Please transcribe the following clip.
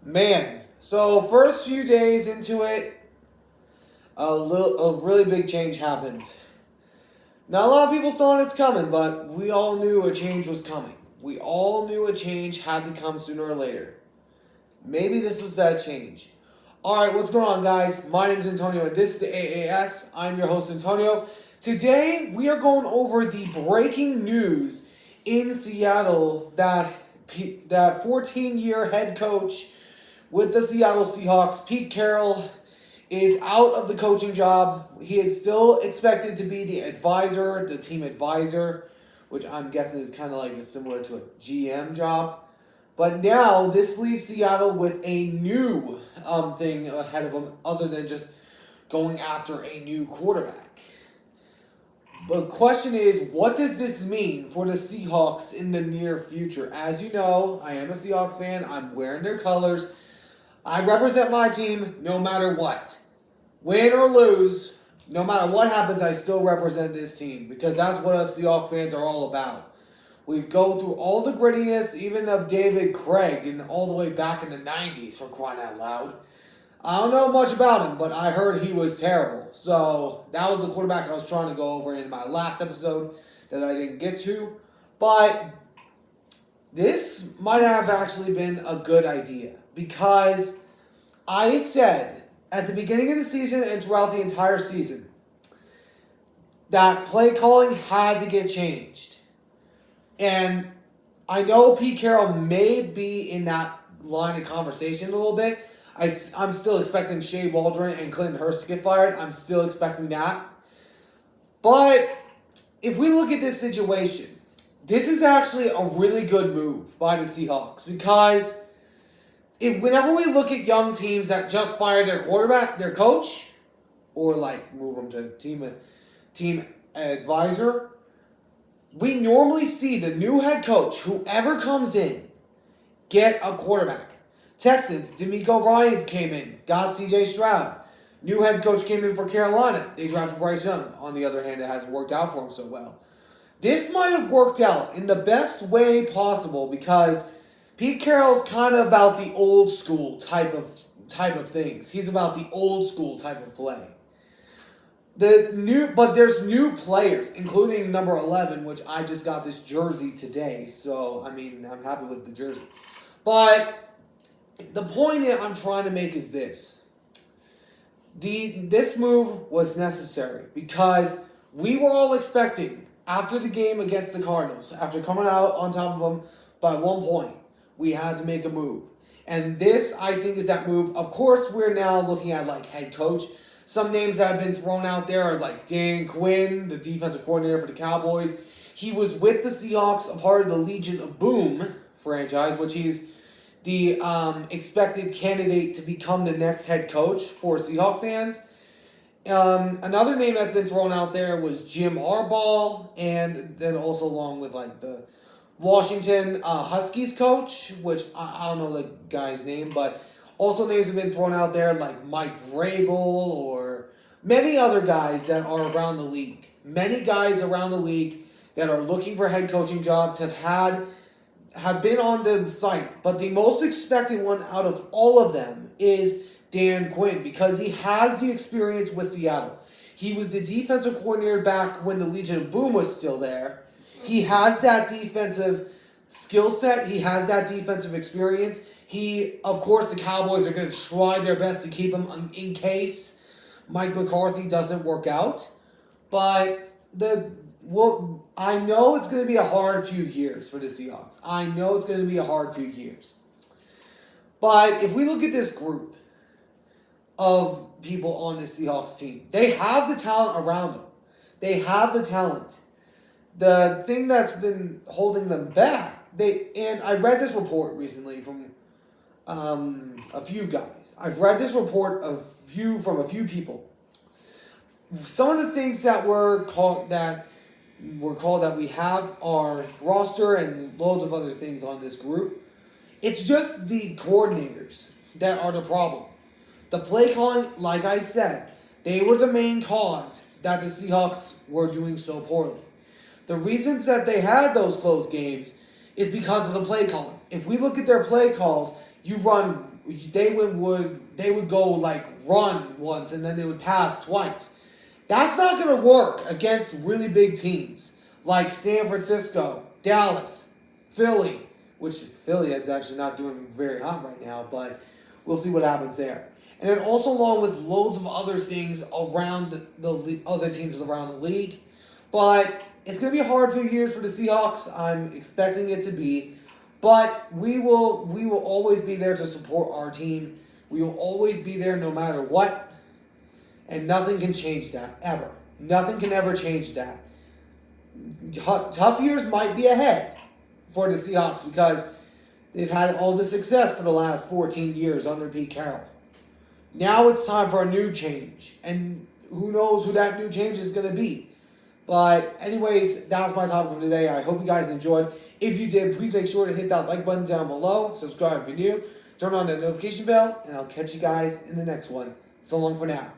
Man, so first few days into it, a really big change happens. Not a lot of people saw this coming, but we all knew a change was coming. We all knew a change had to come sooner or later. Maybe this was that change. Alright, what's going on, guys? My name is Antonio, and this is the AAS. I'm your host, Antonio. Today, we are going over the breaking news in Seattle that 14-year head coach with the Seattle Seahawks, Pete Carroll, is out of the coaching job. He is still expected to be the advisor, the team advisor, which I'm guessing is kind of like similar to a GM job. But now this leaves Seattle with a new thing ahead of them, other than just going after a new quarterback. The question is, what does this mean for the Seahawks in the near future? As you know, I am a Seahawks fan. I'm wearing their colors. I represent my team no matter what. Win or lose, no matter what happens, I still represent this team because that's what us Seahawks fans are all about. We go through all the grittiness, even of David Craig, and all the way back in the 90s, for crying out loud. I don't know much about him, but I heard he was terrible. So that was the quarterback I was trying to go over in my last episode that I didn't get to. But this might have actually been a good idea because I said at the beginning of the season and throughout the entire season that play calling had to get changed. And I know Pete Carroll may be in that line of conversation a little bit. I'm still expecting Shea Waldron and Clinton Hurst to get fired. I'm still expecting that. But if we look at this situation, this is actually a really good move by the Seahawks because whenever we look at young teams that just fired their quarterback, their coach, or move them to team advisor, we normally see the new head coach, whoever comes in, get a quarterback. Texans, D'Amico Ryans came in, got C.J. Stroud. New head coach came in for Carolina. They drafted Bryce Young. On the other hand, it hasn't worked out for him so well. This might have worked out in the best way possible because Pete Carroll's kind of about the old school type of things. He's about the old school type of play. But there's new players, including number 11, which I just got this jersey today. So, I'm happy with the jersey. But the point that I'm trying to make is this. This move was necessary because we were all expecting, after the game against the Cardinals, after coming out on top of them by 1 point, we had to make a move. And this, I think, is that move. Of course, we're now looking at, head coach. Some names that have been thrown out there are Dan Quinn, the defensive coordinator for the Cowboys. He was with the Seahawks, a part of the Legion of Boom franchise, which he's the expected candidate to become the next head coach for Seahawks fans. Another name that's been thrown out there was Jim Harbaugh, and then also along with the Washington Huskies coach, which I don't know the guy's name, but also names have been thrown out there like Mike Vrabel or many other guys that are around the league. Many guys around the league that are looking for head coaching jobs have been on the site, but the most expected one out of all of them is Dan Quinn because he has the experience with Seattle. He was the defensive coordinator back when the Legion of Boom was still there. He has that defensive skill set. He has that defensive experience. Of course, the Cowboys are going to try their best to keep him in case Mike McCarthy doesn't work out. But I know it's going to be a hard few years for the Seahawks. I know it's going to be a hard few years. But if we look at this group of people on the Seahawks team, they have the talent around them. They have the talent. The thing that's been holding them back, and I read this report recently from a few guys. I've read this report from a few people. Some of the things that we have are roster and loads of other things on this group. It's just the coordinators that are the problem. The play calling, like I said, they were the main cause that the Seahawks were doing so poorly. The reasons that they had those close games is because of the play calling. If we look at their play calls, you run they would go like run once and then they would pass twice. That's not going to work against really big teams like San Francisco, Dallas, Philly, which Philly is actually not doing very hot right now, but we'll see what happens there. And then also along with loads of other things around the other teams around the league. But it's going to be a hard few years for the Seahawks. I'm expecting it to be. But we will always be there to support our team. We will always be there no matter what. And nothing can change that, ever. Nothing can ever change that. Tough years might be ahead for the Seahawks because they've had all the success for the last 14 years under Pete Carroll. Now it's time for a new change. And who knows who that new change is going to be. But anyways, that was my topic for today. I hope you guys enjoyed. If you did, please make sure to hit that like button down below. Subscribe if you're new. Turn on the notification bell. And I'll catch you guys in the next one. So long for now.